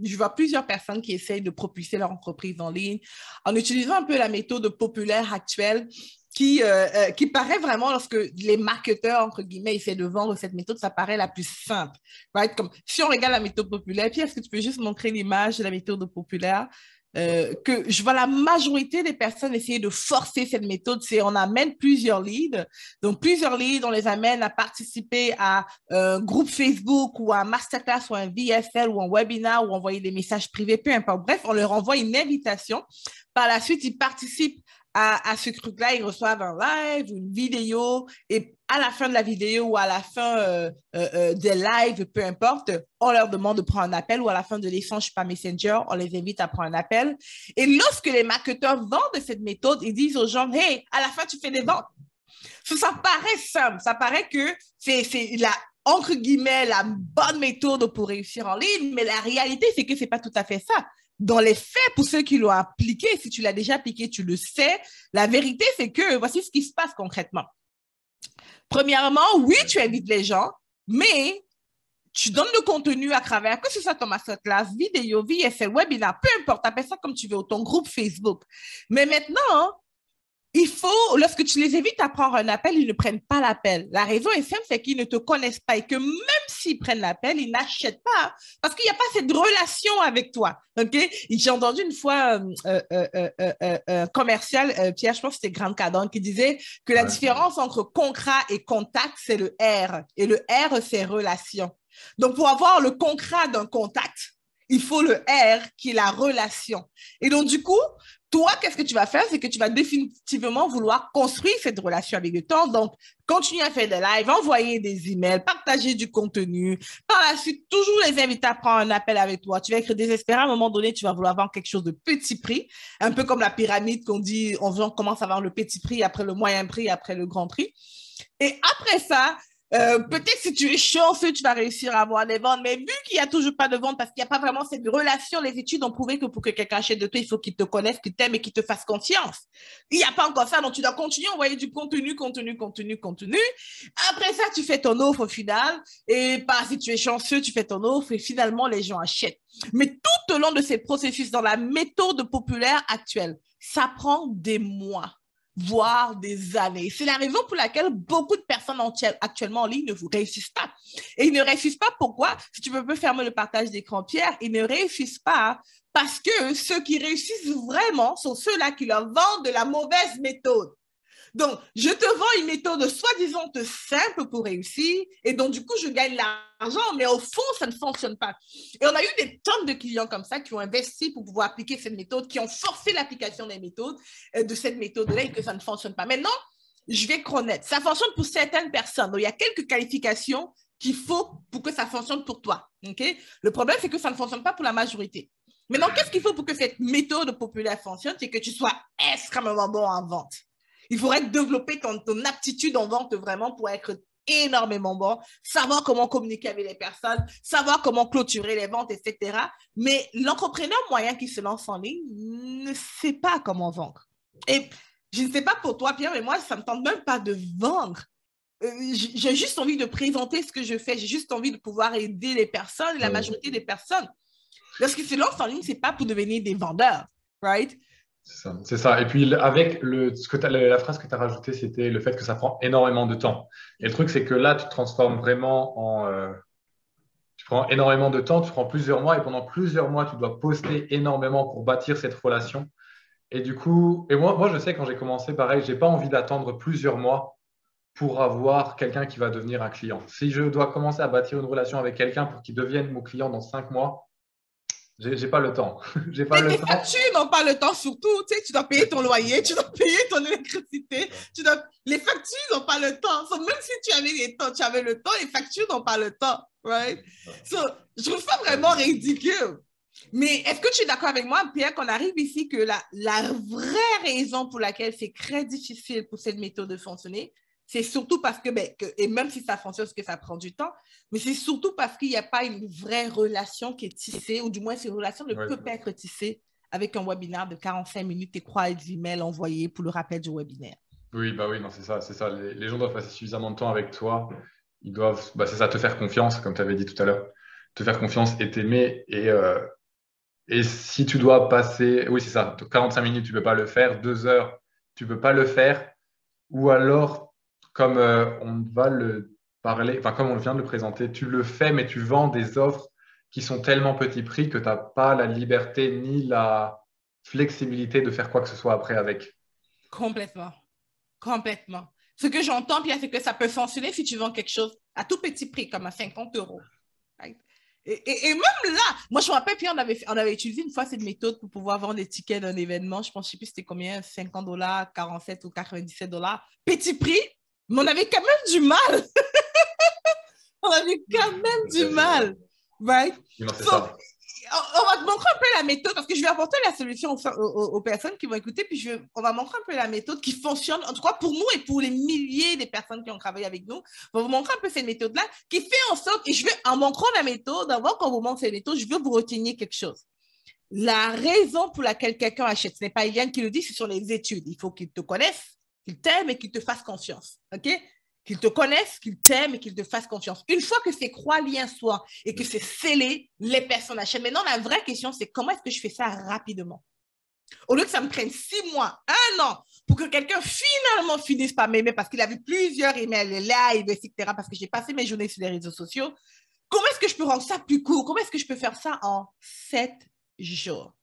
je vois plusieurs personnes qui essayent de propulser leur entreprise en ligne en utilisant un peu la méthode populaire actuelle qui paraît vraiment, lorsque les marketeurs, entre guillemets, essaient de vendre cette méthode, ça paraît la plus simple. Right? Comme, si on regarde la méthode populaire, puis est-ce que tu peux juste montrer l'image de la méthode populaire? Que je vois la majorité des personnes essayer de forcer cette méthode, c'est on amène plusieurs leads. Donc, plusieurs leads, on les amène à participer à un groupe Facebook ou à un masterclass ou un VSL ou un webinar ou envoyer des messages privés, peu importe. Bref, on leur envoie une invitation. Par la suite, ils participent à ce truc-là, ils reçoivent un live ou une vidéo et à la fin de la vidéo ou à la fin des lives, peu importe, on leur demande de prendre un appel ou à la fin de l'échange par Messenger, on les invite à prendre un appel. Et lorsque les marketeurs vendent cette méthode, ils disent aux gens, hey, à la fin, tu fais des ventes. Ça paraît simple, ça paraît que c'est la entre guillemets, la bonne méthode pour réussir en ligne, mais la réalité, c'est que c'est pas tout à fait ça. Dans les faits, pour ceux qui l'ont appliqué, si tu l'as déjà appliqué, tu le sais. La vérité, c'est que voici ce qui se passe concrètement. Premièrement, oui, tu invites les gens, mais tu donnes le contenu à travers, que ce soit ton masterclass, vidéo, VSL, webinaire, peu importe, appelle ça comme tu veux, ou ton groupe Facebook. Mais maintenant, il faut, lorsque tu les invites à prendre un appel, ils ne prennent pas l'appel. La raison est simple, c'est qu'ils ne te connaissent pas et que même s'ils prennent l'appel, ils n'achètent pas parce qu'il n'y a pas cette relation avec toi. Okay? J'ai entendu une fois un commercial, Pierre, je pense que c'était Grant Cardone, qui disait que la différence entre contrat et contact, c'est le R. Et le R, c'est relation. Donc, pour avoir le contrat d'un contact, il faut le R qui est la relation. Et donc, du coup, toi, qu'est-ce que tu vas faire? C'est que tu vas définitivement vouloir construire cette relation avec le temps. Donc, continue à faire des lives, envoyer des emails, partager du contenu. Par la suite, toujours les inviter à prendre un appel avec toi. Tu vas être désespéré. À un moment donné, tu vas vouloir vendre quelque chose de petit prix. Un peu comme la pyramide qu'on dit, on commence à vendre le petit prix, après le moyen prix, après le grand prix. Et après ça, peut-être si tu es chanceux, tu vas réussir à avoir des ventes, mais vu qu'il n'y a toujours pas de vente parce qu'il n'y a pas vraiment cette relation, les études ont prouvé que pour que quelqu'un achète de toi, il faut qu'il te connaisse, qu'il t'aime et qu'il te fasse confiance. Il n'y a pas encore ça, donc tu dois continuer à envoyer du contenu. Après ça, tu fais ton offre au final et si tu es chanceux, tu fais ton offre et finalement, les gens achètent. Mais tout au long de ces processus, dans la méthode populaire actuelle, ça prend des mois, voire des années. C'est la raison pour laquelle beaucoup de personnes actuellement en ligne ne réussissent pas. Et ils ne réussissent pas pourquoi? Si tu peux fermer le partage d'écran, Pierre, ils ne réussissent pas parce que ceux qui réussissent vraiment sont ceux-là qui leur vendent de la mauvaise méthode. Donc, je te vends une méthode soi-disant simple pour réussir et donc, du coup, je gagne l'argent, mais au fond, ça ne fonctionne pas. Et on a eu des tonnes de clients comme ça qui ont investi pour pouvoir appliquer cette méthode, qui ont forcé l'application des méthodes, de cette méthode-là et que ça ne fonctionne pas. Maintenant, je vais être honnête, ça fonctionne pour certaines personnes. Donc, il y a quelques qualifications qu'il faut pour que ça fonctionne pour toi. Okay? Le problème, c'est que ça ne fonctionne pas pour la majorité. Maintenant, qu'est-ce qu'il faut pour que cette méthode populaire fonctionne? C'est que tu sois extrêmement bon en vente. Il faudrait développer ton aptitude en vente vraiment pour être énormément bon, savoir comment communiquer avec les personnes, savoir comment clôturer les ventes, etc. Mais l'entrepreneur moyen qui se lance en ligne ne sait pas comment vendre. Et je ne sais pas pour toi, Pierre, mais moi, ça ne me tente même pas de vendre. J'ai juste envie de présenter ce que je fais. J'ai juste envie de pouvoir aider les personnes, la majorité des personnes. Lorsqu'ils se lancent en ligne, ce n'est pas pour devenir des vendeurs, right? C'est ça. Et puis, avec la phrase que tu as rajoutée, c'était le fait que ça prend énormément de temps. Et le truc, c'est que là, tu te transformes vraiment tu prends énormément de temps, tu prends plusieurs mois, et pendant plusieurs mois, tu dois poster énormément pour bâtir cette relation. Et du coup, moi, je sais, quand j'ai commencé, pareil, je n'ai pas envie d'attendre plusieurs mois pour avoir quelqu'un qui va devenir un client. Si je dois commencer à bâtir une relation avec quelqu'un pour qu'il devienne mon client dans 5 mois, j'ai pas le temps. J'ai pas Mais le tes temps. factures n'ont pas le temps, surtout. Tu sais, tu dois payer ton loyer, tu dois payer ton électricité. Les factures n'ont pas le temps. So, même si tu avais le temps, les factures n'ont pas le temps. Right? So, je trouve ça vraiment ridicule. Mais est-ce que tu es d'accord avec moi, Pierre, qu'on arrive ici que la vraie raison pour laquelle c'est très difficile pour cette méthode de fonctionner, c'est surtout parce et même si ça fonctionne, parce que ça prend du temps, mais c'est surtout parce qu'il n'y a pas une vraie relation qui est tissée, ou du moins, cette relation ne peut pas être tissée avec un webinaire de 45 minutes et croix d'emails envoyés pour le rappel du webinaire. Oui, bah oui, non, c'est ça, c'est ça. Les gens doivent passer suffisamment de temps avec toi. Ils doivent, c'est ça, te faire confiance, comme tu avais dit tout à l'heure, te faire confiance et t'aimer. Et si tu dois passer, oui, c'est ça, 45 minutes, tu ne peux pas le faire, 2 heures, tu ne peux pas le faire. Ou alors, comme on va le parler, enfin, comme on vient de le présenter, tu le fais, mais tu vends des offres qui sont tellement petit prix que tu n'as pas la liberté ni la flexibilité de faire quoi que ce soit après avec. Complètement. Complètement. Ce que j'entends, Pierre, c'est que ça peut fonctionner si tu vends quelque chose à tout petit prix, comme à 50 euros. Right? Et même là, moi, je me rappelle, Pierre, on avait utilisé une fois cette méthode pour pouvoir vendre des tickets d'un événement. Je pense, je ne sais plus c'était combien, 50 $, 47 ou 97 $. Petit prix, mais on avait quand même du mal. On avait quand même du mal. Right? Non, c'est So, ça. on va te montrer un peu la méthode parce que je vais apporter la solution aux personnes qui vont écouter, puis on va montrer un peu la méthode qui fonctionne, en tout cas pour nous et pour les milliers de personnes qui ont travaillé avec nous. On va vous montrer un peu cette méthode-là qui fait en sorte, et en montrant la méthode, avant qu'on vous montre cette méthode, je veux vous retenir quelque chose. La raison pour laquelle quelqu'un achète, ce n'est pas Eliane qui le dit, ce sont les études. Il faut qu'il te connaisse, qu'il t'aime et qu'il te fasse confiance. OK? Qu'il te connaisse, qu'il t'aime et qu'il te fasse confiance. Une fois que ces trois liens soient et que c'est scellé, les personnes achètent. Maintenant, la vraie question, c'est comment est-ce que je fais ça rapidement? Au lieu que ça me prenne 6 mois, 1 an, pour que quelqu'un finalement finisse par m'aimer parce qu'il a vu plusieurs emails, les lives, etc., parce que j'ai passé mes journées sur les réseaux sociaux, comment est-ce que je peux rendre ça plus court? Comment est-ce que je peux faire ça en 7 jours?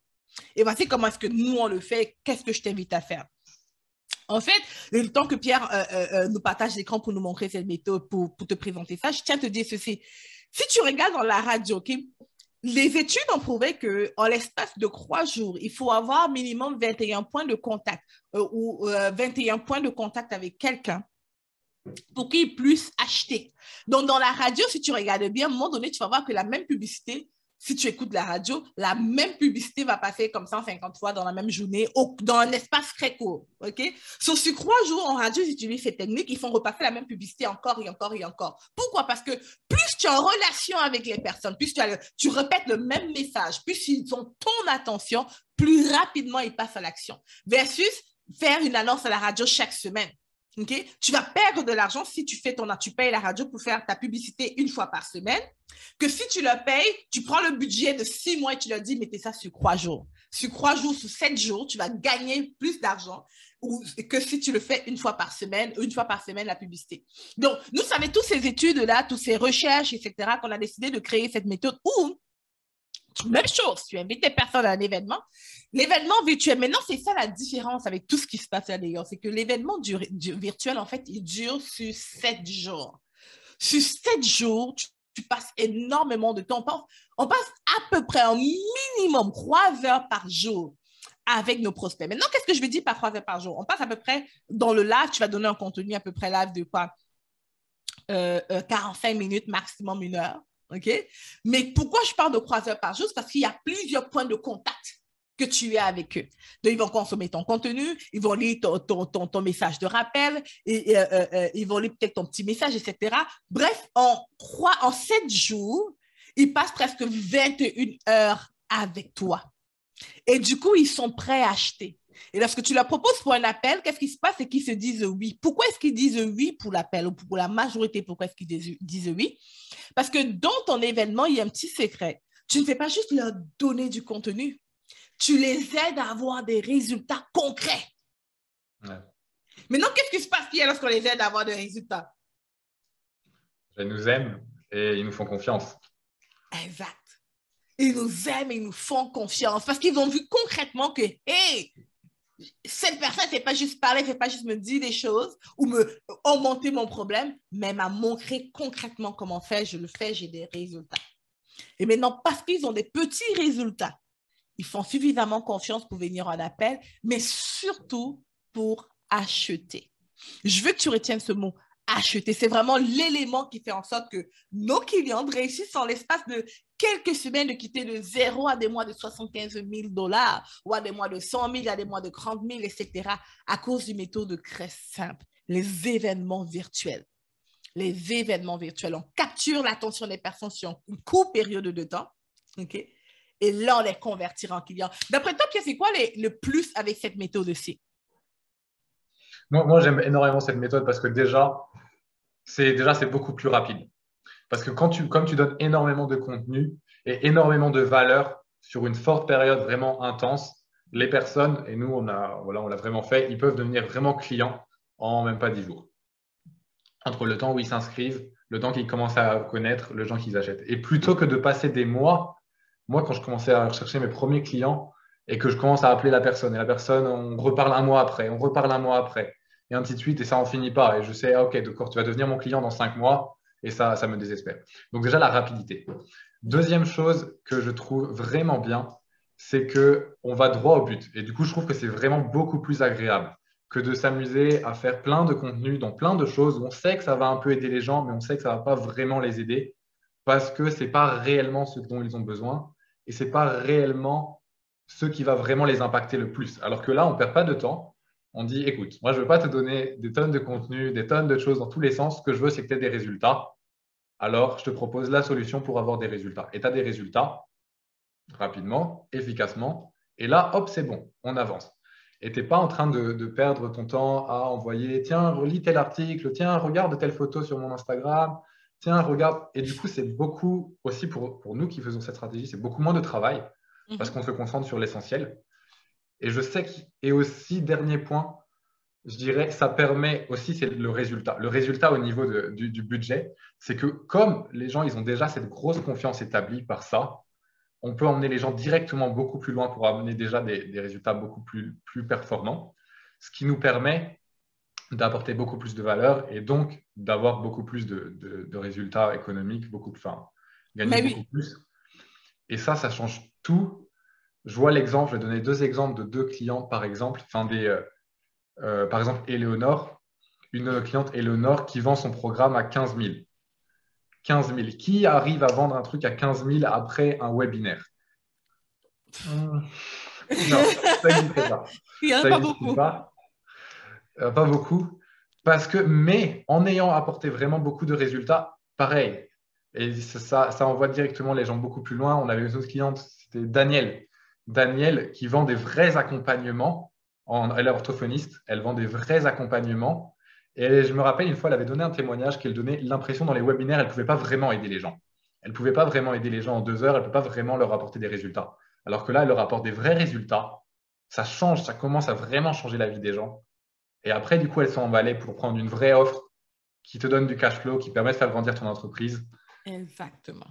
Et voici comment est-ce que nous, on le fait. Qu'est-ce que je t'invite à faire? En fait, le temps que Pierre nous partage l'écran pour nous montrer cette méthode, pour te présenter ça, je tiens à te dire ceci. Si tu regardes dans la radio, okay, les études ont prouvé qu'en l'espace de 3 jours, il faut avoir minimum 21 points de contact ou 21 points de contact avec quelqu'un pour qu'il puisse acheter. Donc, dans la radio, si tu regardes bien, à un moment donné, tu vas voir que la même publicité, si tu écoutes la radio, la même publicité va passer comme 150 fois dans la même journée, dans un espace très court. OK? Sur 3 jours en radio, ils utilisent ces techniques, ils font repasser la même publicité encore et encore et encore. Pourquoi? Parce que plus tu es en relation avec les personnes, plus tu répètes le même message, plus ils ont ton attention, plus rapidement ils passent à l'action. Versus faire une annonce à la radio chaque semaine. Okay? Tu vas perdre de l'argent si tu payes la radio pour faire ta publicité une fois par semaine, que si tu le payes, tu prends le budget de 6 mois et tu leur dis, mettez ça sur 3 jours. Sur 3 jours, sur 7 jours, tu vas gagner plus d'argent que si tu le fais une fois par semaine, la publicité. Donc, nous, ça fait toutes ces études-là, toutes ces recherches, etc., qu'on a décidé de créer cette méthode où, même chose, tu invites des personnes à un événement. L'événement virtuel, maintenant, c'est ça la différence avec tout ce qui se passe là d'ailleurs, c'est que l'événement virtuel, en fait, il dure sur 7 jours. Sur 7 jours, tu passes énormément de temps. On passe à peu près un minimum 3 heures par jour avec nos prospects. Maintenant, qu'est-ce que je veux dire par 3 heures par jour? On passe à peu près dans le live, tu vas donner un contenu à peu près live de quoi? 45 minutes, maximum 1 heure. OK? Mais pourquoi je parle de 3 heures par jour? C'est parce qu'il y a plusieurs points de contact que tu as avec eux. Donc, ils vont consommer ton contenu, ils vont lire ton message de rappel, ils vont lire peut-être ton petit message, etc. Bref, en 7 jours, ils passent presque 21 heures avec toi. Et du coup, ils sont prêts à acheter. Et lorsque tu leur proposes pour un appel, qu'est-ce qui se passe? C'est qu'ils se disent oui. Pourquoi est-ce qu'ils disent oui pour l'appel ou pour la majorité? Pourquoi est-ce qu'ils disent oui? Parce que dans ton événement, il y a un petit secret. Tu ne fais pas juste leur donner du contenu. Tu les aides à avoir des résultats concrets. Ouais. Maintenant, qu'est-ce qui se passe, Pierre, lorsqu'on les aide à avoir des résultats? Ils nous aiment et ils nous font confiance. Exact. Ils nous aiment et ils nous font confiance parce qu'ils ont vu concrètement que, hey, cette personne ne fait pas juste parler, ne fait pas juste me dire des choses ou me augmenter mon problème, mais m'a montré concrètement comment faire. Je le fais, j'ai des résultats. Et maintenant, parce qu'ils ont des petits résultats, ils font suffisamment confiance pour venir en appel, mais surtout pour acheter. Je veux que tu retiennes ce mot, acheter. C'est vraiment l'élément qui fait en sorte que nos clients réussissent en l'espace de quelques semaines de quitter de 0 à des mois de 75 000 $ ou à des mois de 100 000, à des mois de 30 000, etc. à cause d'une méthode très simple, les événements virtuels. Les événements virtuels, on capture l'attention des personnes sur une courte période de temps, OK? Et là, on les convertira en clients. D'après toi, Pierre, c'est quoi le plus avec cette méthode-ci? Moi, j'aime énormément cette méthode parce que déjà, c'est beaucoup plus rapide. Parce que comme tu donnes énormément de contenu et énormément de valeur, sur une forte période vraiment intense, les personnes, et nous, on l'a vraiment fait, ils peuvent devenir vraiment clients en même pas 10 jours. Entre le temps où ils s'inscrivent, le temps qu'ils commencent à connaître, le temps qu'ils achètent. Et plutôt que de passer des mois, moi, quand je commençais à rechercher mes premiers clients et que je commence à appeler la personne, et la personne, on reparle un mois après, on reparle un mois après, et ainsi de suite, et ça n'en finit pas. Et je sais, OK, d'accord, tu vas devenir mon client dans 5 mois, et ça me désespère. Donc déjà, la rapidité. Deuxième chose que je trouve vraiment bien, c'est qu'on va droit au but. Et du coup, je trouve que c'est vraiment beaucoup plus agréable que de s'amuser à faire plein de contenus dans plein de choses où on sait que ça va un peu aider les gens, mais on sait que ça ne va pas vraiment les aider parce que ce n'est pas réellement ce dont ils ont besoin et ce n'est pas réellement ce qui va vraiment les impacter le plus. Alors que là, on ne perd pas de temps. On dit, écoute, moi, je ne veux pas te donner des tonnes de contenu, des tonnes de choses dans tous les sens. Ce que je veux, c'est que tu aies des résultats. Alors, je te propose la solution pour avoir des résultats. Et tu as des résultats rapidement, efficacement. Et là, hop, c'est bon, on avance. Et tu n'es pas en train de perdre ton temps à envoyer, tiens, relis tel article, tiens, regarde telle photo sur mon Instagram, tiens, regarde. Et du coup, c'est beaucoup, aussi pour nous qui faisons cette stratégie, c'est beaucoup moins de travail parce qu'on se concentre sur l'essentiel. Et je sais que, et aussi, dernier point, je dirais, ça permet aussi, c'est le résultat. Le résultat au niveau du budget, c'est que comme les gens, ils ont déjà cette grosse confiance établie par ça, on peut emmener les gens directement beaucoup plus loin pour amener déjà des résultats beaucoup plus performants, ce qui nous permet d'apporter beaucoup plus de valeur et donc d'avoir beaucoup plus de résultats économiques, gagner beaucoup plus. Et ça change tout. Je vois l'exemple, je vais donner 2 exemples de 2 clientes, par exemple. Par exemple, Éléonore, une cliente Éléonore qui vend son programme à 15 000. 15 000. Qui arrive à vendre un truc à 15 000 après un webinaire? Non, ça n'existe pas. Il n'y en a pas beaucoup. Pas beaucoup. Mais en ayant apporté vraiment beaucoup de résultats, pareil. Et ça envoie directement les gens beaucoup plus loin. On avait une autre cliente, c'était Daniel. Daniel qui vend des vrais accompagnements. Elle est orthophoniste, elle vend des vrais accompagnements. Et je me rappelle, une fois, elle avait donné un témoignage qu'elle donnait l'impression dans les webinaires, elle ne pouvait pas vraiment aider les gens. Elle ne pouvait pas vraiment aider les gens en 2 heures, elle ne peut pas vraiment leur apporter des résultats. Alors que là, elle leur apporte des vrais résultats. Ça change, ça commence à vraiment changer la vie des gens. Et après, du coup, elles sont emballées pour prendre une vraie offre qui te donne du cash flow, qui permet de faire grandir ton entreprise. Exactement.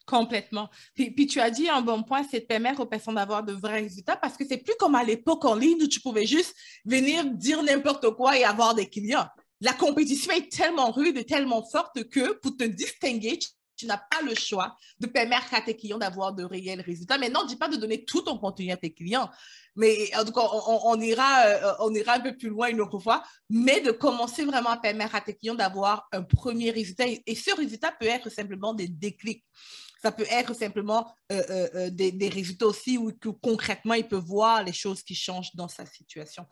Complètement. Puis tu as dit un bon point, c'est de permettre aux personnes d'avoir de vrais résultats parce que c'est plus comme à l'époque en ligne où tu pouvais juste venir dire n'importe quoi et avoir des clients. La compétition est tellement rude et tellement forte que pour te distinguer, tu n'as pas le choix de permettre à tes clients d'avoir de réels résultats. Mais non, dis pas de donner tout ton contenu à tes clients. Mais en tout cas, on ira un peu plus loin une autre fois, mais de commencer vraiment à permettre à tes clients d'avoir un premier résultat. Et ce résultat peut être simplement des déclics. Ça peut être simplement des résultats aussi où concrètement, il peut voir les choses qui changent dans sa situation.